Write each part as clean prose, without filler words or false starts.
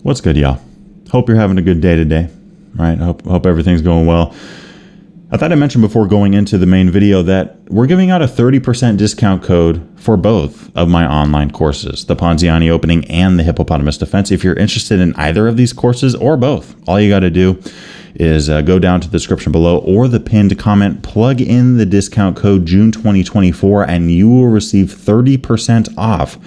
What's good, y'all? Hope you're having a good day today, right? Hope everything's going well. I thought I mentioned before going into the main video that we're giving out a 30% discount code for both of my online courses, the Ponziani Opening and the Hippopotamus Defense. If you're interested in either of these courses or both, all you got to do is go down to the description below or the pinned comment, plug in the discount code June 2024, and you will receive 30% off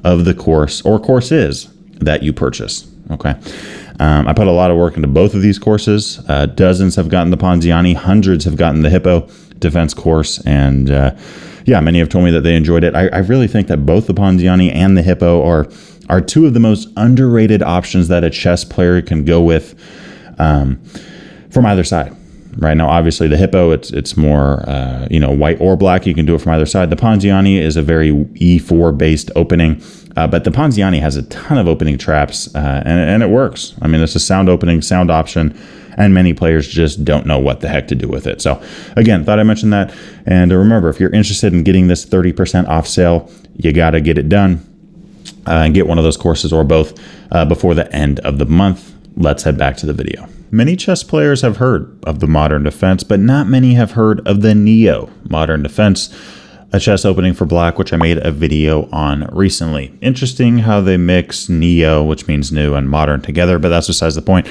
of the course or courses that you purchase. Okay. I put a lot of work into both of these courses. Dozens have gotten the Ponziani, hundreds have gotten the Hippo Defense course, and many have told me that they enjoyed it. I really think that both the Ponziani and the Hippo are two of the most underrated options that a chess player can go with from either side. Right now, obviously, the Hippo, it's more white or black. You can do it from either side. The Ponziani is a very E4 based opening. But the Ponziani has a ton of opening traps, and it works. I mean, it's a sound opening, sound option, and many players just don't know what the heck to do with it. So, again, thought I mentioned that. And remember, if you're interested in getting this 30% off sale, you got to get it done and get one of those courses or both before the end of the month. Let's head back to the video. Many chess players have heard of the Modern Defense, but not many have heard of the Neo-Modern Defense, a chess opening for black, which I made a video on recently. Interesting how they mix neo, which means new, and modern together, but that's besides the point.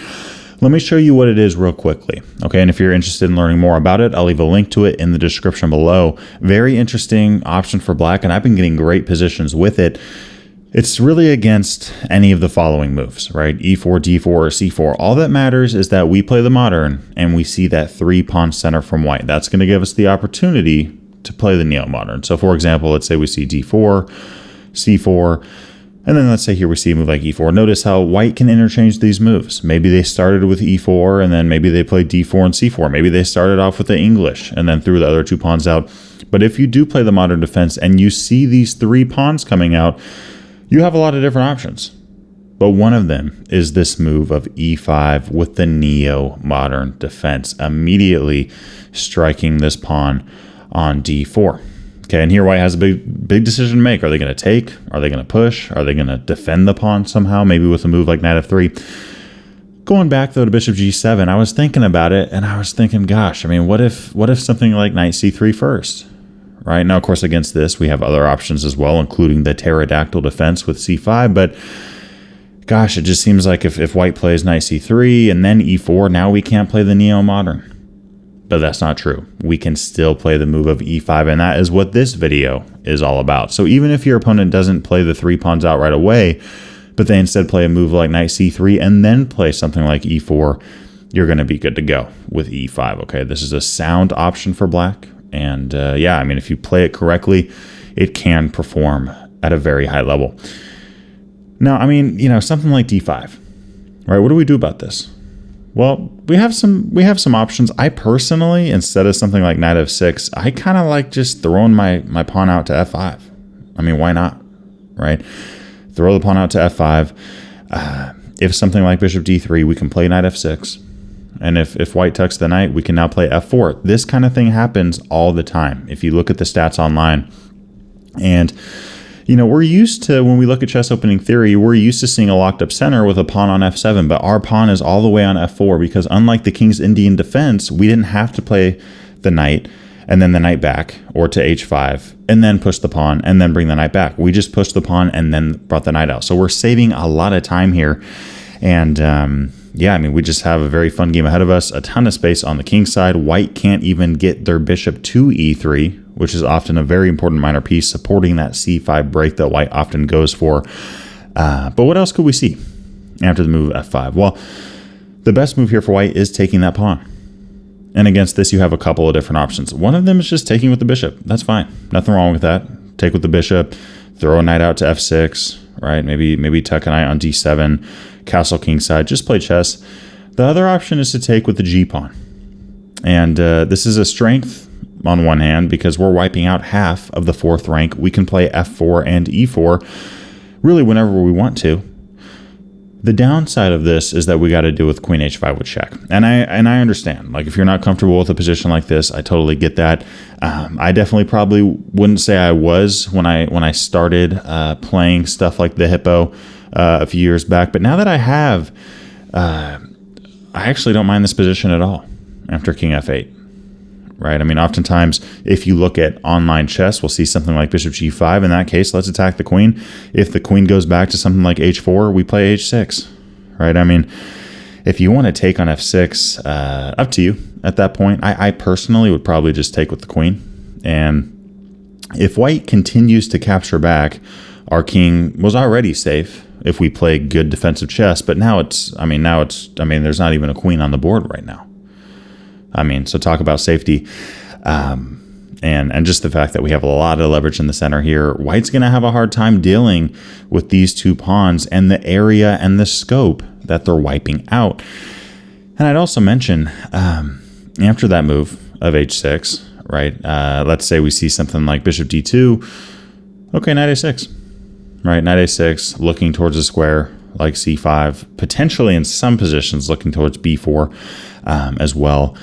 Let me show you what it is real quickly. Okay, and if you're interested in learning more about it, I'll leave a link to it in the description below. Very interesting option for black, and I've been getting great positions with it. It's really against any of the following moves, right? E4, D4, or C4. All that matters is that we play the modern, and we see that 3-pawn center from white. That's going to give us the opportunity to play the neo-modern. So for example, let's say we see D4, C4, and then let's say here we see a move like E4. Notice how white can interchange these moves. Maybe they started with E4 and then maybe they played D4 and C4. Maybe they started off with the English and then threw the other two pawns out. But if you do play the modern defense and you see these 3 pawns coming out, you have a lot of different options. But one of them is this move of E5 with the neo-modern defense, immediately striking this pawn on D4. Okay, and here white has a big decision to make. Are they going to take? Are they going to push? Are they going to defend the pawn somehow? Maybe with a move like knight f3. Going back though to bishop g7, I was thinking about it and I was thinking, gosh, I mean, what if something like knight c3 first? Right now, of course, against this we have other options as well, including the Pterodactyl Defense with c5. But gosh, it just seems like if white plays knight c3 and then e4, now we can't play the neo-modern. But that's not true. We can still play the move of e5, and that is what this video is all about. So even if your opponent doesn't play the 3 pawns out right away, but they instead play a move like knight c3 and then play something like e4, you're going to be good to go with e5. Okay, this is a sound option for black. And I mean, if you play it correctly, it can perform at a very high level. Now, I mean, something like d5, right? What do we do about this? Well, we have some options. I personally, instead of something like knight f6, I kind of like just throwing my pawn out to f5. I mean, why not, right? Throw the pawn out to f5. If something like bishop d3, we can play knight f6. And if white tucks the knight, we can now play f4. This kind of thing happens all the time. If you look at the stats online, and we're used to, when we look at chess opening theory, we're used to seeing a locked up center with a pawn on f7, but our pawn is all the way on f4 because unlike the King's Indian defense, we didn't have to play the knight and then the knight back or to h5 and then push the pawn and then bring the knight back. We just pushed the pawn and then brought the knight out. So we're saving a lot of time here. And I mean, we just have a very fun game ahead of us, a ton of space on the king's side. White can't even get their bishop to e3, which is often a very important minor piece, supporting that c5 break that white often goes for. But what else could we see after the move f5? Well, the best move here for white is taking that pawn. And against this, you have a couple of different options. One of them is just taking with the bishop. That's fine. Nothing wrong with that. Take with the bishop, throw a knight out to f6, right? Maybe tuck a knight on d7, castle kingside, just play chess. The other option is to take with the g-pawn. And this is a strength on one hand because we're wiping out half of the 4th rank. We can play f4 and e4 really whenever we want to. The downside of this is that we got to deal with queen h5 with check. And I understand, like if you're not comfortable with a position like this, I totally get that. I definitely probably wouldn't say I was when I started playing stuff like the Hippo. a few years back. But now that I have, I actually don't mind this position at all after king f8. Right? I mean, oftentimes, if you look at online chess, we'll see something like bishop g5. In that case, let's attack the queen. If the queen goes back to something like h4, we play h6. Right? I mean, if you want to take on f6, up to you at that point. I personally would probably just take with the queen. And if white continues to capture back, our king was already safe if we play good defensive chess. But now there's not even a queen on the board right now. I mean, so talk about safety, and just the fact that we have a lot of leverage in the center here. White's going to have a hard time dealing with these two pawns and the area and the scope that they're wiping out. And I'd also mention, after that move of h6, right, let's say we see something like bishop d2, okay, knight a6, right, knight a6, looking towards a square like c5, potentially in some positions looking towards b4 as well.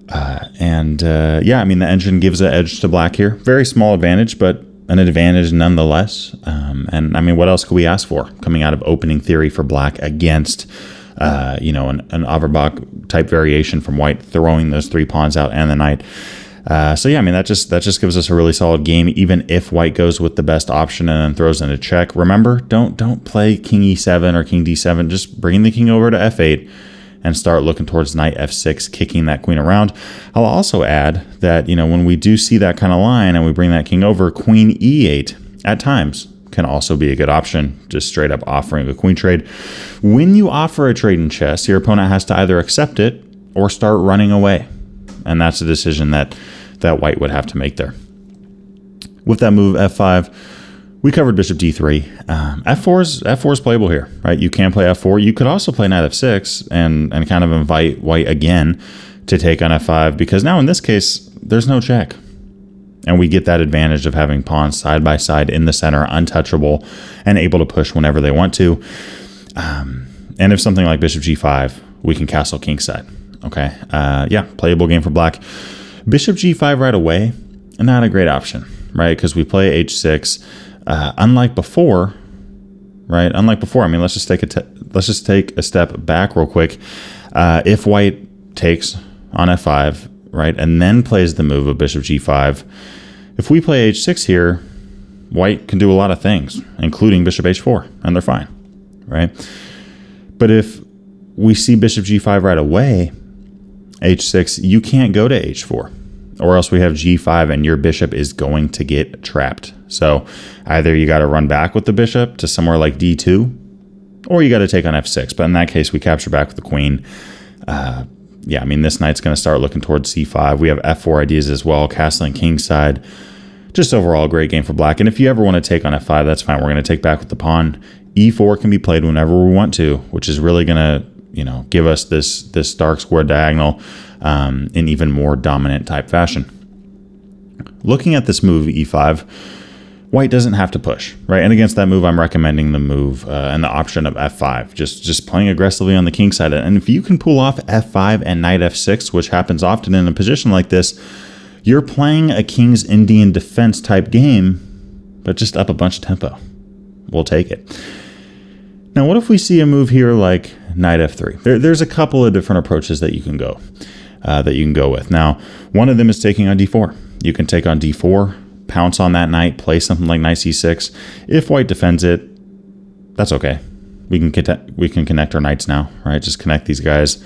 Yeah, I mean, the engine gives an edge to black here. Very small advantage, but an advantage nonetheless. And I mean, what else could we ask for coming out of opening theory for black against, an Averbakh type variation from white, throwing those three pawns out and the knight. So yeah, I mean, that just gives us a really solid game, even if white goes with the best option and then throws in a check. Remember, don't play king e7 or king d7. Just bring the king over to f8 and start looking towards knight f6, kicking that queen around. I'll also add that, when we do see that kind of line and we bring that king over, queen e8 at times can also be a good option, just straight up offering a queen trade. When you offer a trade in chess, your opponent has to either accept it or start running away. And that's a decision that white would have to make there. With that move, f5, we covered bishop d3. F4 is playable here, right? You can play f4. You could also play knight f6 and kind of invite white again to take on f5, because now in this case, there's no check. And we get that advantage of having pawns side by side in the center, untouchable, and able to push whenever they want to. And if something like bishop g5, we can castle kingside. Okay, yeah, playable game for black. Bishop g5 right away, not a great option, right? Because we play h6. Unlike before, right? I mean, let's just take a step back real quick. If white takes on f5, right, and then plays the move of bishop g5, if we play h6 here, white can do a lot of things, including bishop h4, and they're fine, right? But if we see bishop g5 right away, h6, you can't go to h4, or else we have g5 and your bishop is going to get trapped. So either you got to run back with the bishop to somewhere like d2, or you got to take on f6. But in that case, we capture back with the queen. Yeah, I mean, this knight's going to start looking towards c5. We have f4 ideas as well, castling kingside. Just overall a great game for black. And if you ever want to take on f5, that's fine. We're going to take back with the pawn. e4 can be played whenever we want to, which is really going to, give us this dark square diagonal in even more dominant type fashion. Looking at this move, e5, white doesn't have to push, right? And against that move, I'm recommending the move and the option of f5, just playing aggressively on the king side. And if you can pull off f5 and knight f6, which happens often in a position like this, you're playing a King's Indian defense type game, but just up a bunch of tempo. We'll take it. Now, what if we see a move here like knight f3? There's a couple of different approaches that you can go with. Now, one of them is taking on d4. You can take on d4, pounce on that knight, play something like knight c6. If white defends it, that's okay. We can connect our knights now, right? Just connect these guys.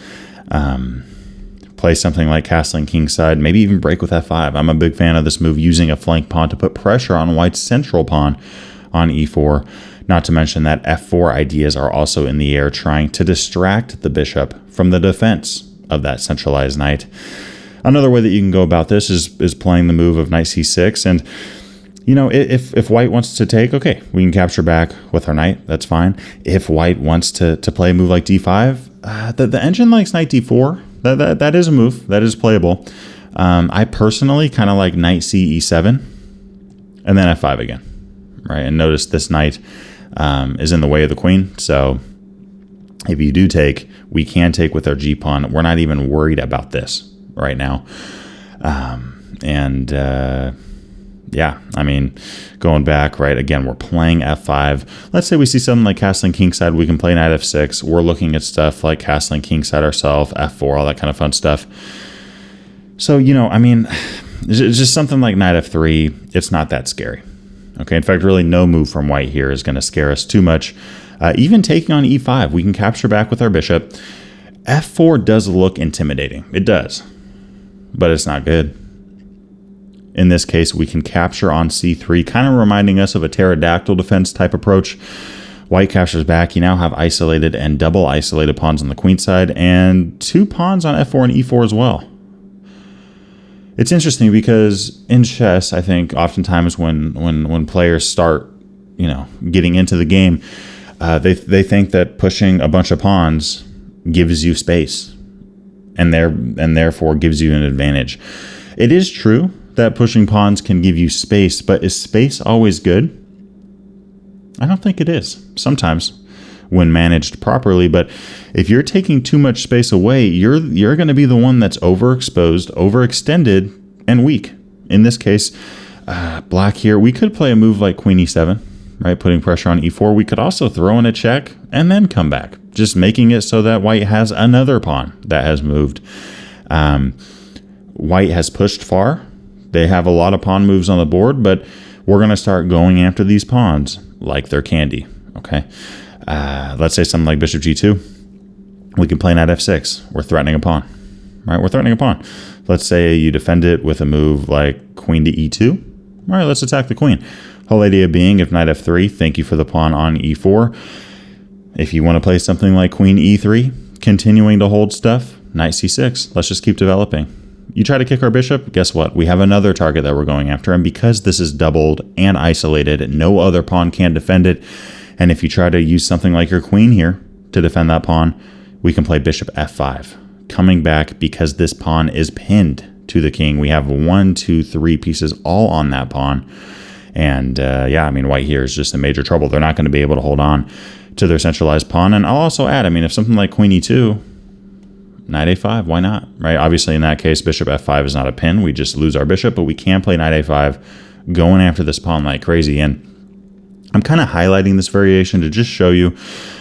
Play something like castling kingside, maybe even break with f5. I'm a big fan of this move, using a flank pawn to put pressure on white's central pawn on e4. Not to mention that f4 ideas are also in the air, trying to distract the bishop from the defense of that centralized knight. Another way that you can go about this is playing the move of knight c6. And, if white wants to take, okay, we can capture back with our knight. That's fine. If white wants to play a move like d5, the engine likes knight d4. That is a move. That is playable. I personally kind of like knight c e7 and then f5 again, right? And notice this knight is in the way of the queen. So if you do take, we can take with our g-pawn. We're not even worried about this right now. yeah, I mean, going back, right, again, we're playing f5. Let's say we see something like castling kingside, we can play knight f6. We're looking at stuff like castling kingside ourselves, f4, all that kind of fun stuff. So, you know, I mean, it's just something like knight f3, it's not that scary. Okay, in fact, really no move from white here is going to scare us too much. Even taking on e5, we can capture back with our bishop. f4 does look intimidating. It does, but it's not good. In this case, we can capture on c3, kind of reminding us of a pterodactyl defense type approach. White captures back. You now have isolated and double isolated pawns on the queen side, and 2 pawns on f4 and e4 as well. It's interesting because in chess, I think oftentimes when players start, you know, getting into the game, they think that pushing a bunch of pawns gives you space, and therefore gives you an advantage. It is true that pushing pawns can give you space, but is space always good? I don't think it is. Sometimes, when managed properly, but if you're taking too much space away, you're going to be the one that's overexposed, overextended, and weak. In this case, black here, we could play a move like queen e7, right, putting pressure on e4. We could also throw in a check and then come back, just making it so that white has another pawn that has moved. White has pushed far. They have a lot of pawn moves on the board, but we're going to start going after these pawns like they're candy, okay? Let's say something like bishop g2. We can play knight f6. We're threatening a pawn, right? We're threatening a pawn. Let's say you defend it with a move like queen to e2. All right, let's attack the queen. Whole idea being, if knight f3, thank you for the pawn on e4. If you want to play something like queen e3, continuing to hold stuff, knight c6. Let's just keep developing. You try to kick our bishop, guess what? We have another target that we're going after, and because this is doubled and isolated, no other pawn can defend it. And if you try to use something like your queen here to defend that pawn, we can play bishop f5. Coming back, because this pawn is pinned to the king, we have 1, 2, 3 pieces all on that pawn. And yeah, I mean, white here is just in major trouble. They're not going to be able to hold on to their centralized pawn. And I'll also add, I mean, if something like queen e2, knight a5, why not, right? Obviously, in that case, bishop f5 is not a pin. We just lose our bishop, but we can play knight a5, going after this pawn like crazy. And I'm kind of highlighting this variation to just show you,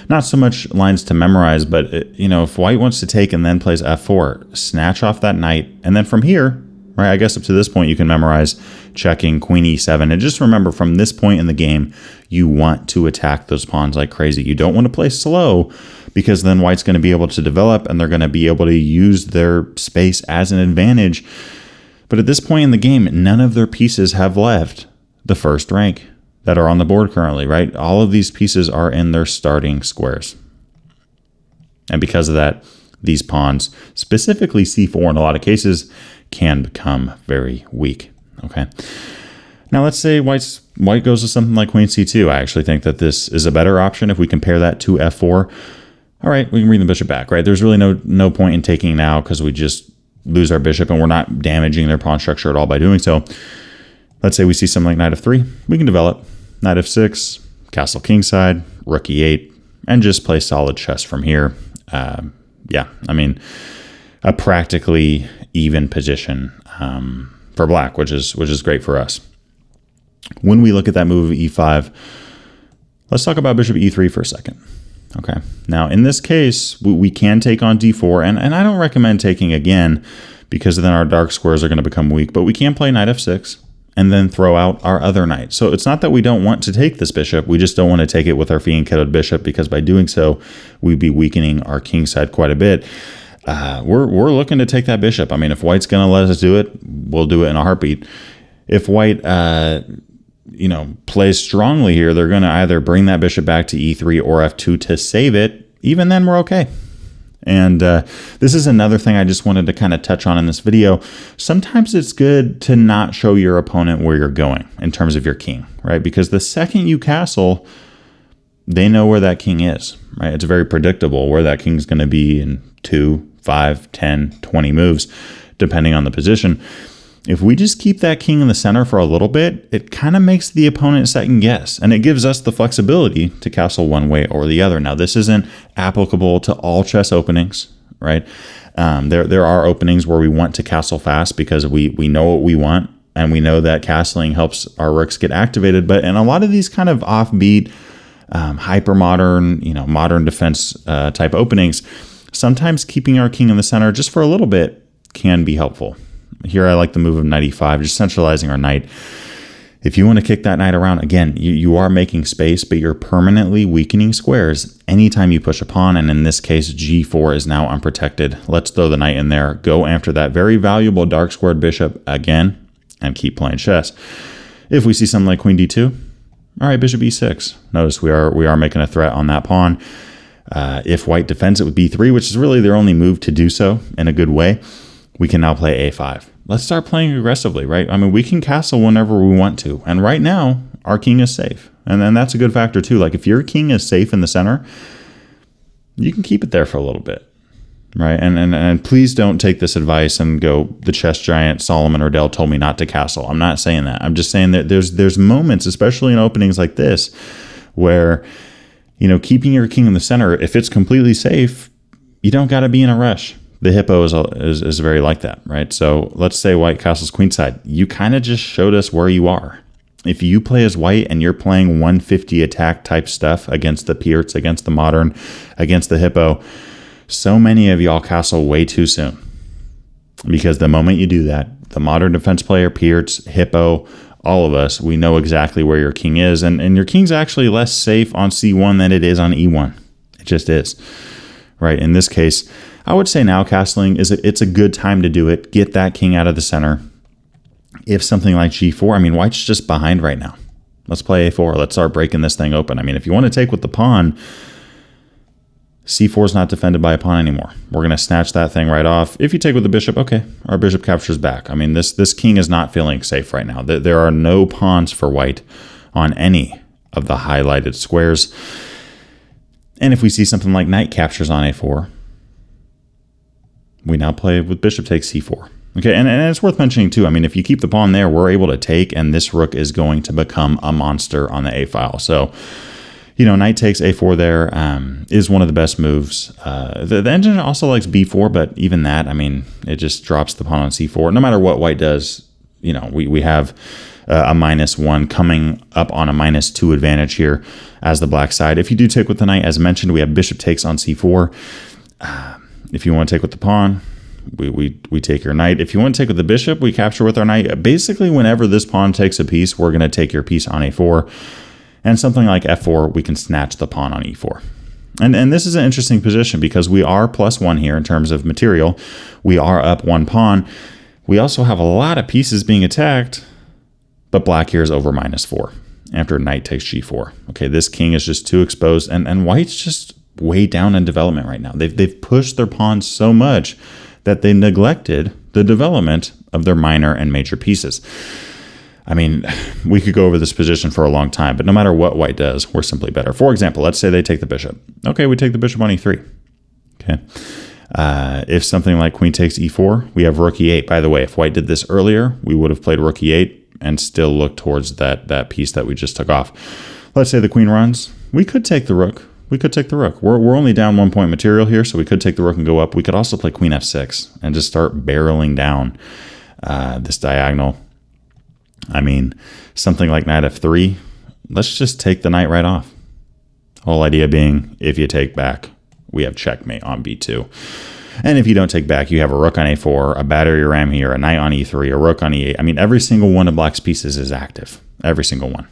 not so much lines to memorize, but, you know, if white wants to take and then plays f4, snatch off that knight, and then from here, right, I guess up to this point, you can memorize checking queen e7. And just remember, from this point in the game, you want to attack those pawns like crazy. You don't want to play slow, because then white's going to be able to develop and they're going to be able to use their space as an advantage. But at this point in the game, none of their pieces have left the first rank that are on the board currently, right? All of these pieces are in their starting squares. And because of that, these pawns, specifically c4 in a lot of cases, can become very weak, okay? Now let's say white goes to something like queen c2. I actually think that this is a better option if we compare that to f4. All right, we can bring the bishop back, right? There's really no point in taking now because we just lose our bishop and we're not damaging their pawn structure at all by doing so. Let's say we see something like knight f3. We can develop knight f6, castle kingside, rook e8, and just play solid chess from here. Yeah, I mean, a practically even position for black, which is great for us. When we look at that move of e5, let's talk about bishop e3 for a second. Okay, now in this case, we can take on d4, and I don't recommend taking again, because then our dark squares are going to become weak, but we can play knight f6 and then throw out our other knight. So it's not that we don't want to take this bishop, we just don't want to take it with our fianchettoed bishop, because by doing so, we'd be weakening our king side quite a bit. We're looking to take that bishop. I mean, if white's going to let us do it, we'll do it in a heartbeat. If white you know, plays strongly here, they're going to either bring that bishop back to e3 or f2 to save it. Even then, we're okay. And this is another thing I just wanted to kind of touch on in this video. Sometimes it's good to not show your opponent where you're going in terms of your king, right? Because the second you castle, they know where that king is, right? It's very predictable where that king's going to be in 2, 5, 10, 20 moves, depending on the position. If we just keep that king in the center for a little bit, it kind of makes the opponent second guess, and it gives us the flexibility to castle one way or the other. Now, this isn't applicable to all chess openings, right? There are openings where we want to castle fast because we know what we want, and we know that castling helps our rooks get activated. But in a lot of these kind of offbeat, hyper modern, modern defense type openings, sometimes keeping our king in the center just for a little bit can be helpful. Here I like the move of knight e5, just centralizing our knight. If you want to kick that knight around, again, you are making space, but you're permanently weakening squares anytime you push a pawn, and in this case, g4 is now unprotected. Let's throw the knight in there, go after that very valuable dark squared bishop again, and keep playing chess. If we see something like queen d2, all right, bishop e6. Notice we are making a threat on that pawn. If white defends it with b3, which is really their only move to do so in a good way, we can now play a5. Let's start playing aggressively, right? I mean, we can castle whenever we want to. And right now, our king is safe. And then that's a good factor too. Like if your king is safe in the center, you can keep it there for a little bit, right? And please don't take this advice and go, the chess giant Solomon Ordell told me not to castle. I'm not saying that. I'm just saying that there's moments, especially in openings like this, where, keeping your king in the center, if it's completely safe, you don't got to be in a rush. The hippo is very like that, right? So let's say white castles queenside. You kind of just showed us where you are. If you play as white and you're playing 150 attack type stuff against the Pirc, against the modern, against the hippo, so many of y'all castle way too soon. Because the moment you do that, the modern defense player, Pirc, hippo, all of us, we know exactly where your king is. And your king's actually less safe on c1 than it is on e1. It just is, right? In this case, I would say now castling it's a good time to do it. Get that king out of the center. If something like g4, I mean, white's just behind right now. Let's play a4. Let's start breaking this thing open. I mean, if you want to take with the pawn, c4 is not defended by a pawn anymore. We're going to snatch that thing right off. If you take with the bishop, okay, our bishop captures back. I mean, this king is not feeling safe right now. There are no pawns for white on any of the highlighted squares. And if we see something like knight captures on a4, we now play with bishop takes c4. Okay, and it's worth mentioning too, I mean, if you keep the pawn there, we're able to take, and this rook is going to become a monster on the a file. So, knight takes a4 there is one of the best moves. The engine also likes b4, but even that, I mean, it just drops the pawn on c4. No matter what white does, we have a -1 coming up on a -2 advantage here as the black side. If you do take with the knight, as mentioned, we have bishop takes on c4. If you want to take with the pawn, we take your knight. If you want to take with the bishop, we capture with our knight. Basically, whenever this pawn takes a piece, we're going to take your piece on a4. And something like f4, we can snatch the pawn on e4. And this is an interesting position because we are +1 here in terms of material. We are up 1 pawn. We also have a lot of pieces being attacked, but black here is over -4 after knight takes g4. Okay, this king is just too exposed, and white's just way down in development right now. They've pushed their pawns so much that they neglected the development of their minor and major pieces. I mean, we could go over this position for a long time, but no matter what white does, we're simply better. For example, let's say they take the bishop. Okay, we take the bishop on e3. Okay. If something like queen takes e4, we have rook e8. By the way, if white did this earlier, we would have played rook e8 and still looked towards that piece that we just took off. Let's say the queen runs. We could take the rook. We're only down 1 point material here, so we could take the rook and go up. We could also play queen f6 and just start barreling down this diagonal. I mean, something like knight f3, let's just take the knight right off. Whole idea being, if you take back, we have checkmate on b2. And if you don't take back, you have a rook on a4, a battery ram here, a knight on e3, a rook on e8. I mean, every single one of black's pieces is active. Every single one.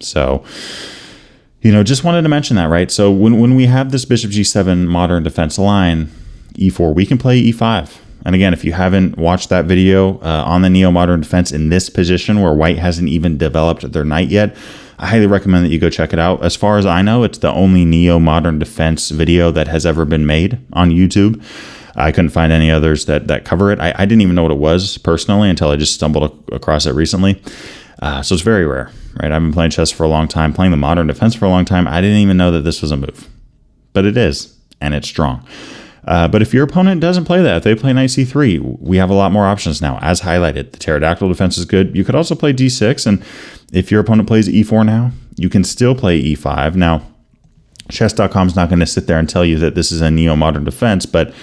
So, just wanted to mention that, right? So when we have this bishop g7 modern defense line, e4, we can play e5. And again, if you haven't watched that video on the Neo-Modern Defense in this position where white hasn't even developed their knight yet, I highly recommend that you go check it out. As far as I know, it's the only Neo-Modern Defense video that has ever been made on YouTube. I couldn't find any others that cover it. I didn't even know what it was personally until I just stumbled across it recently. So it's very rare, right? I've been playing chess for a long time, playing the modern defense for a long time. I didn't even know that this was a move, but it is, and it's strong. But if your opponent doesn't play that, if they play knight c3, we have a lot more options now. As highlighted, the Pterodactyl Defense is good. You could also play d6, and if your opponent plays e4 now, you can still play e5. Now, chess.com is not going to sit there and tell you that this is a Neo-Modern Defense, but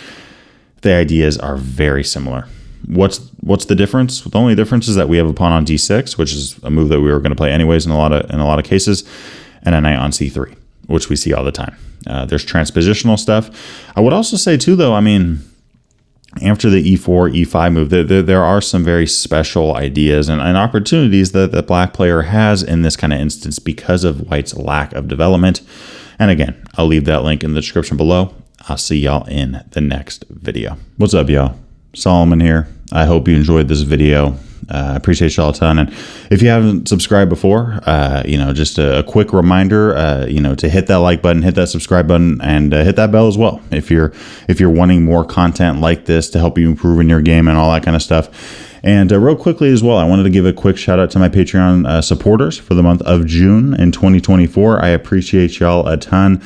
the ideas are very similar. What's the difference? The only difference is that we have a pawn on d6, which is a move that we were going to play anyways in a lot of cases, and a knight on c3, which we see all the time. There's transpositional stuff. I would also say too, though, I mean, after the e4, e5 move, there are some very special ideas and opportunities that the black player has in this kind of instance because of white's lack of development. And again, I'll leave that link in the description below. I'll see y'all in the next video. What's up, y'all? Solomon here. I hope you enjoyed this video. I appreciate y'all a ton. And if you haven't subscribed before, just a quick reminder, to hit that like button, hit that subscribe button, and hit that bell as well. If you're wanting more content like this to help you improve in your game and all that kind of stuff. And real quickly as well, I wanted to give a quick shout out to my Patreon supporters for the month of June in 2024. I appreciate y'all a ton.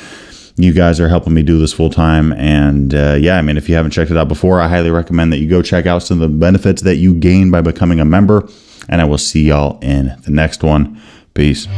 You guys are helping me do this full time. And I mean, if you haven't checked it out before, I highly recommend that you go check out some of the benefits that you gain by becoming a member. And I will see y'all in the next one. Peace.